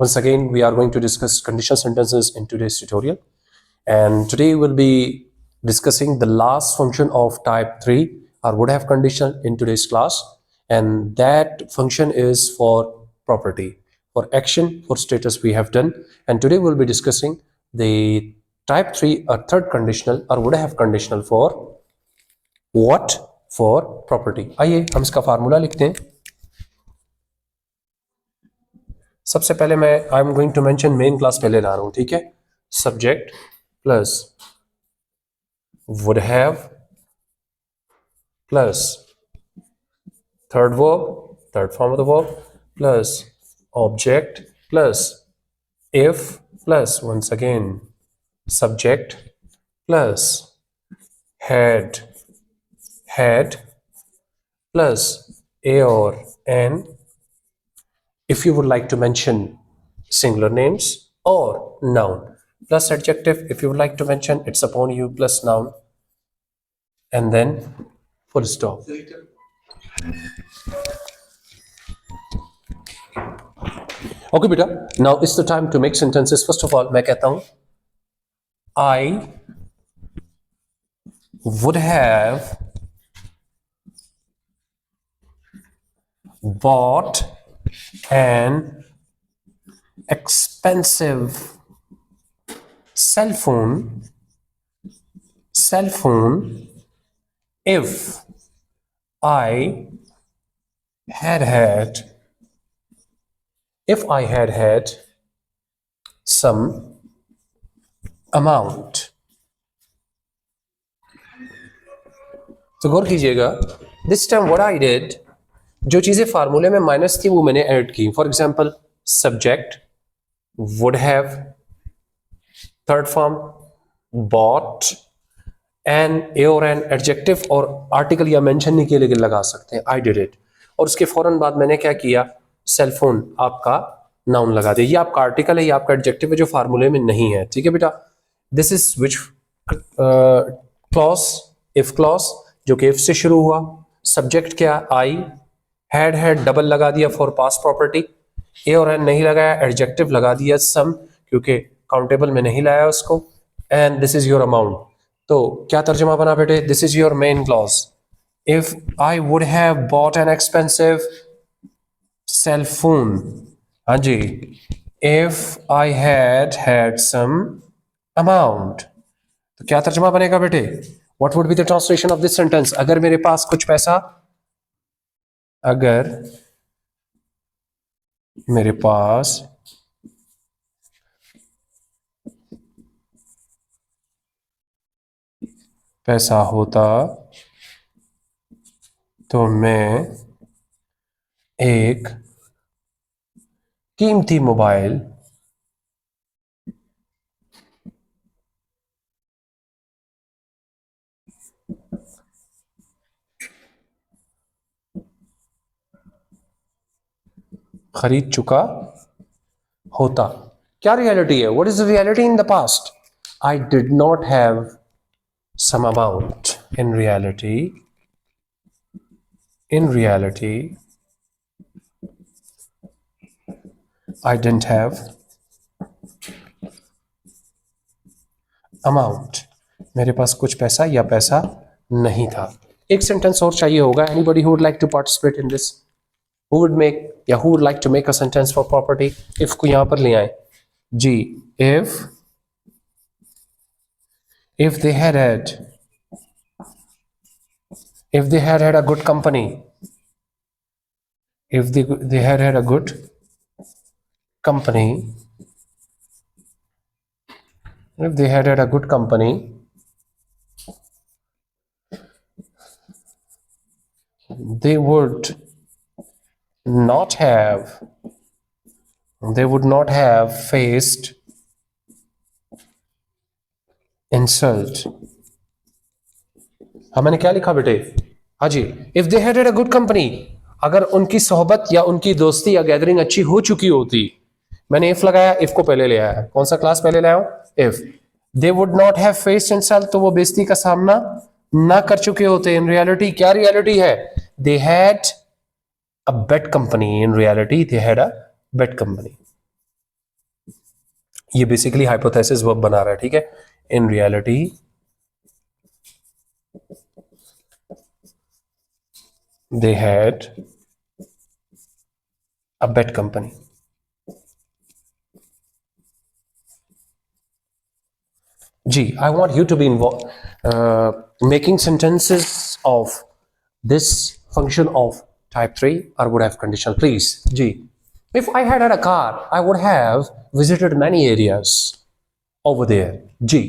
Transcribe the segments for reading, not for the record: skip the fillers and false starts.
Once again, we are going to discuss conditional sentences in today's tutorial. And today we'll be discussing the last function of type 3 or would have conditional in today's class. And that function is for property, for action, for status we have done. And today we'll be discussing the type 3 or third conditional or would have conditional for what? For property. आइए हम इसका formula लिखते हैं. सबसे पहले मैं I am going to mention main class पहले ला रहा हूं, ठीक है. Subject plus would have plus third verb, third form of the verb plus object plus if plus once again subject plus had plus a और an if you would like to mention singular names or noun, plus adjective if you would like to mention, it's upon you, plus noun, and then full stop. Okay beta, now it's the time to make sentences. First of all मैं कहता हूं I would have bought an expensive cell phone if I had some amount. तो गौर कीजिएगा, this time what I did, जो चीजें फार्मूले में minus थी वो मैंने ऐड की. For example subject would have, third form but, an a और एन एडजेक्टिव और आर्टिकल या मेंशन नहीं के लिए लगा सकते हैं. I did it. और उसके फौरन बाद मैंने क्या किया, सेलफोन आपका नाउन लगा दिया. ये आपका आर्टिकल है, ये आपका एडजेक्टिव है जो फार्मूले में नहीं है. ठीक है बेटा. This is which clause, if clause जो कि इफ से शुरू हुआ. सब्जेक्ट क्या, आई. हैड डबल लगा दिया फॉर पास्ट प्रॉपर्टी. ए और एन नहीं लगाया, एडजेक्टिव लगा दिया सम क्योंकि काउंटेबल में नहीं लाया उसको. And this is your amount. तो क्या तर्जुमा बना बेटे, this is your main clause. If I would have bought an expensive cell phone, हाँ जी, if I had some amount, तो क्या तर्जुमा बनेगा बेटे, what would be the translation of this sentence. अगर मेरे पास कुछ पैसा, अगर मेरे पास पैसा होता तो मैं एक कीमती मोबाइल खरीद चुका होता. क्या रियलिटी है, what is the reality in the past. I did not have some amount. In reality I didn't have amount. मेरे पास कुछ पैसा या पैसा नहीं था. एक सेंटेंस और चाहिए होगा. Anybody who would like to participate in this? Who would make, या who would like to make a sentence for property? If को यहां पर ले आए जी. If they had a good company, if they had a good company, if they had a good company, they would not have faced insult. हाँ, मैंने क्या लिखा बेटे, हाँ जी, if they had a good company, अगर उनकी सोहबत या उनकी दोस्ती या गैदरिंग अच्छी हो चुकी होती. मैंने इफ लगाया, इफ को पहले ले आया. कौन सा क्लास पहले लाया हूं, if. They would not have faced insult, तो वो बेइज्जती का सामना ना कर चुके होते. इन रियलिटी क्या रियलिटी है, they had a bad company. In reality they had a bad company. ये बेसिकली हाइपोथेसिस वर्ब बना रहा है, ठीक है. In reality they had a bad company. G, I want you to be involved, making sentences of this function of type 3 or would have conditional. Please, G. If I had a car, I would have visited many areas over there. G.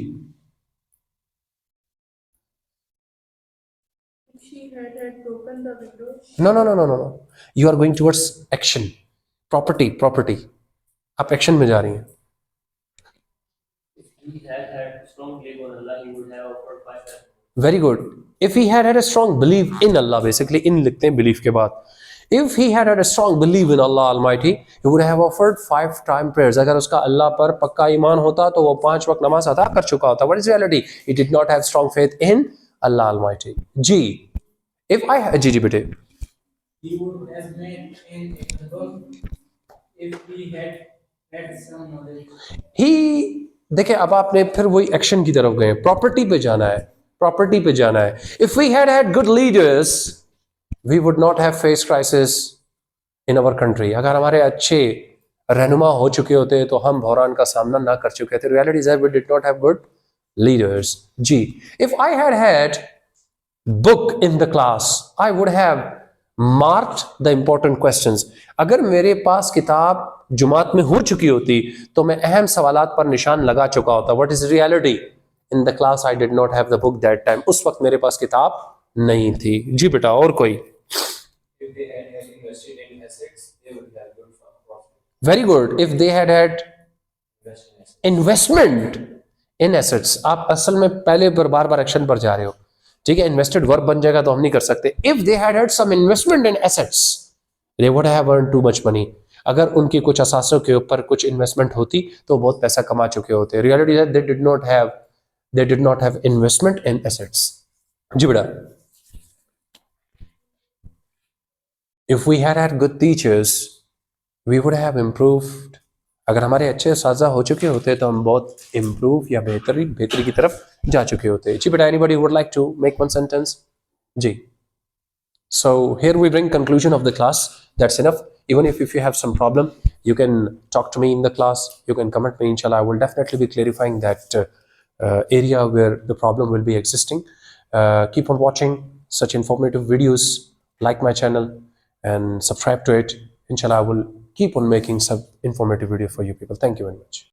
She had broken the window. No. You are going towards action. Property. आप action में जा रही हैं. He had strong belief on Allah, he would have offered 5 times. Very good. If he had a strong belief in Allah, basically in लिखते हैं belief के बाद. If he had a strong belief in Allah Almighty, he would have offered 5 time prayers. अगर उसका अल्लाह पर पक्का ईमान होता तो वो 5 वक्त नमाज अदा कर चुका होता. What is reality? He did not have strong faith in Allah Almighty. G. If I जी बेटे. He would have made in a book if he had some knowledge. ही देखिए अब आपने फिर वही एक्शन की तरफ गए. प्रॉपर्टी पे जाना है. If we had good leaders, we would not have faced crisis in our country. अगर हमारे अच्छे रहनुमा हो चुके होते तो हम बहरान का सामना ना कर चुके थे. Reality is that we did not have good leaders. G. If I had book in the class, I would have marked the important questions. अगर मेरे पास किताब जुमात में हो चुकी होती तो मैं अहम सवालात पर निशान लगा चुका होता. What is reality? In the class I did not have the book that time. उस वक्त मेरे पास किताब नहीं थी. जी बेटा और कोई. If they had invested in assets, they would have good profit. Very good. If they had investment in assets. आप असल में पहले बार बार एक्शन पर जा रहे हो. ठीक है, इन्वेस्टेड वर्ब बन जाएगा तो हम नहीं कर सकते. If they had some investment in assets they would have earn too much money. अगर उनकी कुछ असासों के ऊपर कुछ इन्वेस्टमेंट होती तो बहुत पैसा कमा चुके होते. Reality is they did not have investment in assets. जी बेटा. If we had good teachers we would have improved. अगर हमारे अच्छे उस्ताद हो चुके होते तो हम बहुत इम्प्रूव या बेहतरी की तरफ जा चुके होते. जी बेटा. Anybody would like to make one sentence? जी. So here we bring conclusion of the class. That's enough. Even if you have some problem, you can talk to me in the class. You can comment me. Inshallah, I will definitely be clarifying that area where the problem will be existing. Keep on watching such informative videos. Like my channel and subscribe to it. Inshallah, I will keep on making some informative video for you people. Thank you very much.